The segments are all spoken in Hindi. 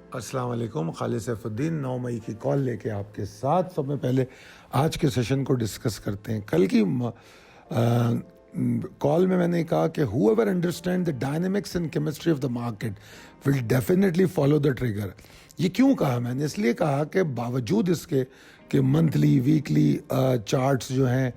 अस्सलाम वालेकुम, खालिद सैफुद्दीन 9 मई की कॉल लेके आपके साथ। सब में पहले आज के सेशन को डिस्कस करते हैं। कल की कॉल में मैंने कहा कि whoever understand the dynamics and chemistry of the market will definitely follow the trigger. ये क्यों कहा मैंने? इसलिए कहा कि बावजूद इसके कि मंथली वीकली चार्ट्स जो हैं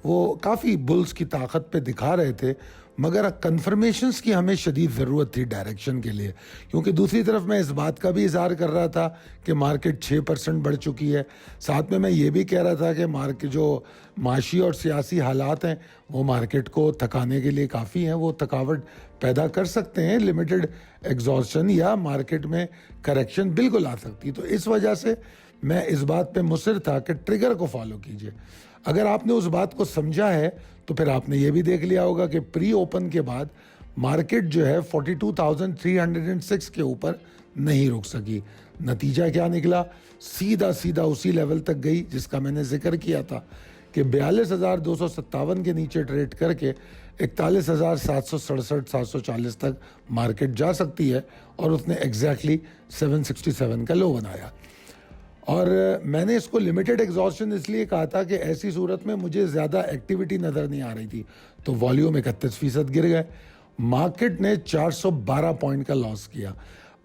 वो काफ़ी बुल्स की ताकत पे दिखा रहे थे, मगर कंफर्मेशंस की हमें शदीद ज़रूरत थी डायरेक्शन के लिए। क्योंकि दूसरी तरफ मैं इस बात का भी इज़हार कर रहा था कि मार्केट 6% बढ़ चुकी है। साथ में मैं ये भी कह रहा था कि मार्केट जो माशी और सियासी हालात हैं वो मार्केट को थकाने के लिए काफ़ी हैं, वो थकावट पैदा कर सकते हैं। लिमिटेड एग्जॉस्शन या मार्केट में करेक्शन बिल्कुल आ सकती। तो इस वजह से मैं इस बात पे मुसर था कि ट्रिगर को फॉलो कीजिए। अगर आपने उस बात को समझा है तो फिर आपने ये भी देख लिया होगा कि प्री ओपन के बाद मार्केट जो है 42,306 के ऊपर नहीं रुक सकी। नतीजा क्या निकला? सीधा सीधा उसी लेवल तक गई जिसका मैंने जिक्र किया था कि 42,257 के नीचे ट्रेड करके 41,767-740 तक मार्केट जा सकती है, और उसने एग्जैक्टली 767 का लो बनाया। और मैंने इसको लिमिटेड एग्जॉस्शन इसलिए कहा था कि ऐसी सूरत में मुझे ज़्यादा एक्टिविटी नज़र नहीं आ रही थी, तो वॉल्यूम 31% गिर गए। मार्केट ने 412 पॉइंट का लॉस किया।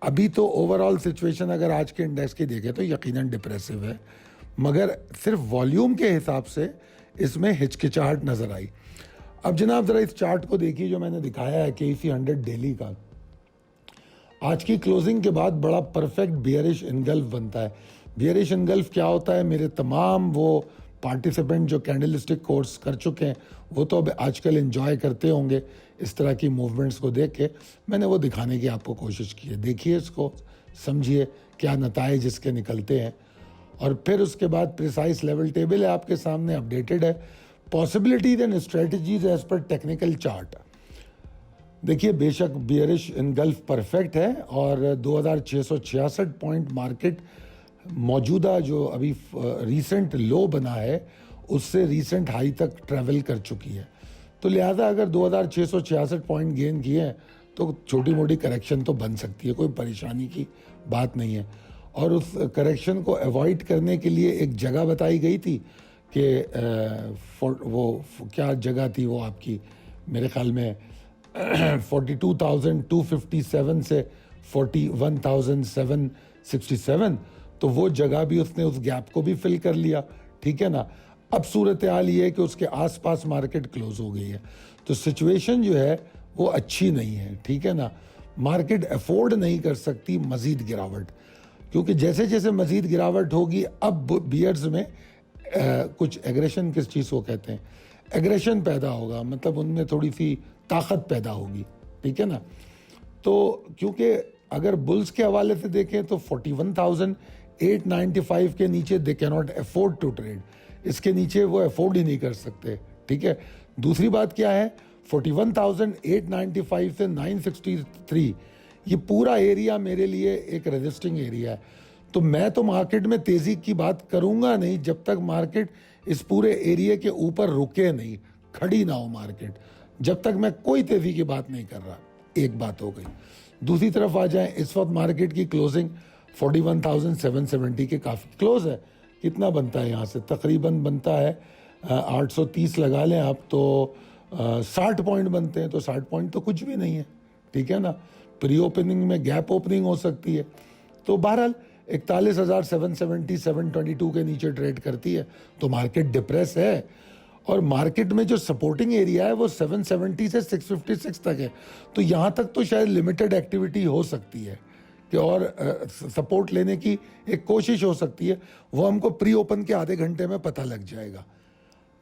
अभी तो ओवरऑल सिचुएशन अगर आज के इंडेक्स की देखें तो यकीनन डिप्रेसिव है, मगर सिर्फ वॉल्यूम के हिसाब से इसमें हिचकिचाहट नज़र आई। अब जनाब ज़रा इस चार्ट को देखिए जो मैंने दिखाया है KEC 100 डेली का। आज की क्लोजिंग के बाद बड़ा परफेक्ट बियरिश इनगल्फ बनता है। बियरिश इनगल्फ क्या होता है? मेरे तमाम वो पार्टिसिपेंट जो कैंडलस्टिक कोर्स कर चुके हैं वो तो अब आजकल एंजॉय करते होंगे इस तरह की मूवमेंट्स को देख के। मैंने वो दिखाने की आपको कोशिश की है। देखिए इसको, समझिए क्या नताइज इसके निकलते हैं, और फिर उसके बाद प्रिसाइज लेवल टेबल है आपके सामने, अपडेटेड है। Possibilities and strategies as per technical chart. देखिए बेशक बियरिश इनगल्फ परफेक्ट है और 2666 पॉइंट मार्केट मौजूदा जो अभी रीसेंट लो बना है उससे रीसेंट हाई तक ट्रैवल कर चुकी है। तो लिहाजा अगर 2666 पॉइंट गेन किए हैं तो छोटी मोटी करेक्शन तो बन सकती है, कोई परेशानी की बात नहीं है। और उस करेक्शन को अवॉइड करने के लिए एक जगह बताई गई थी कि वो क्या जगह थी वो आपकी, मेरे ख्याल में 42,257 से 41,767, तो वो जगह भी उसने उस गैप को भी फिल कर लिया। ठीक है ना। अब सूरत हाल ये है कि उसके आसपास मार्केट क्लोज हो गई है, तो सिचुएशन जो है वो अच्छी नहीं है। ठीक है ना। मार्केट अफोर्ड नहीं कर सकती मजीद गिरावट, क्योंकि जैसे जैसे मजीद गिरावट होगी अब बियर्स में कुछ एग्रेशन, किस चीज़ को कहते हैं, एग्रेशन पैदा होगा, मतलब उनमें थोड़ी सी ताकत पैदा होगी। ठीक है ना। तो क्योंकि अगर बुल्स के हवाले से देखें तो 41,895 के नीचे they can not afford to trade, इसके नीचे वो अफोर्ड ही नहीं कर सकते। ठीक है। दूसरी बात क्या है, 41,895 से 963 ये पूरा एरिया मेरे लिए एक रेजिस्टिंग एरिया है। तो मैं तो मार्केट में तेजी की बात करूंगा नहीं जब तक मार्केट इस पूरे एरिया के ऊपर रुके नहीं, खड़ी ना हो मार्केट, जब तक मैं कोई तेजी की बात नहीं कर रहा। एक बात हो गई। दूसरी तरफ आ जाए, इस वक्त मार्केट की क्लोजिंग 41,770 के काफ़ी क्लोज है। कितना बनता है यहाँ से? तकरीबन बनता है 830 लगा लें आप, तो 60 पॉइंट बनते हैं। तो 60 पॉइंट तो कुछ भी नहीं है। ठीक है ना। प्री ओपनिंग में गैप ओपनिंग हो सकती है। तो बहरहाल 41,770 722 के नीचे ट्रेड करती है तो मार्केट डिप्रेस है। और मार्केट में जो सपोर्टिंग एरिया है वो 770 से 656 तक है, तो यहाँ तक तो शायद लिमिटेड एक्टिविटी हो सकती है कि और सपोर्ट लेने की एक कोशिश हो सकती है। वो हमको प्री ओपन के आधे घंटे में पता लग जाएगा।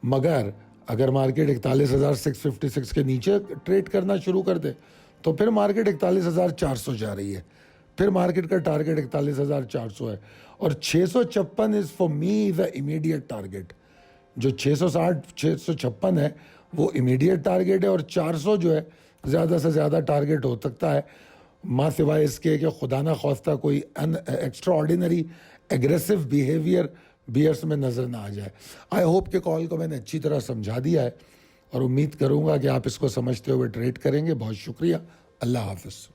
मगर अगर मार्केट 41,656 के नीचे ट्रेड करना शुरू कर दे तो फिर मार्केट 41,400 जा रही है। फिर मार्केट का टारगेट 41,400 है, और 656 is for me the immediate target. जो 656 है वो इमीडिएट टारगेट है, और 400 जो है ज़्यादा से ज़्यादा टारगेट हो सकता है, माँ सिवाय इसके कि खुदा ना ख्वास्ता कोई extraordinary aggressive behaviour bears में नज़र ना आ जाए। आई होप के कॉल को मैंने अच्छी तरह समझा दिया है, और उम्मीद करूँगा कि आप इसको समझते हुए ट्रेड करेंगे। बहुत शुक्रिया। अल्लाह हाफ़िज़।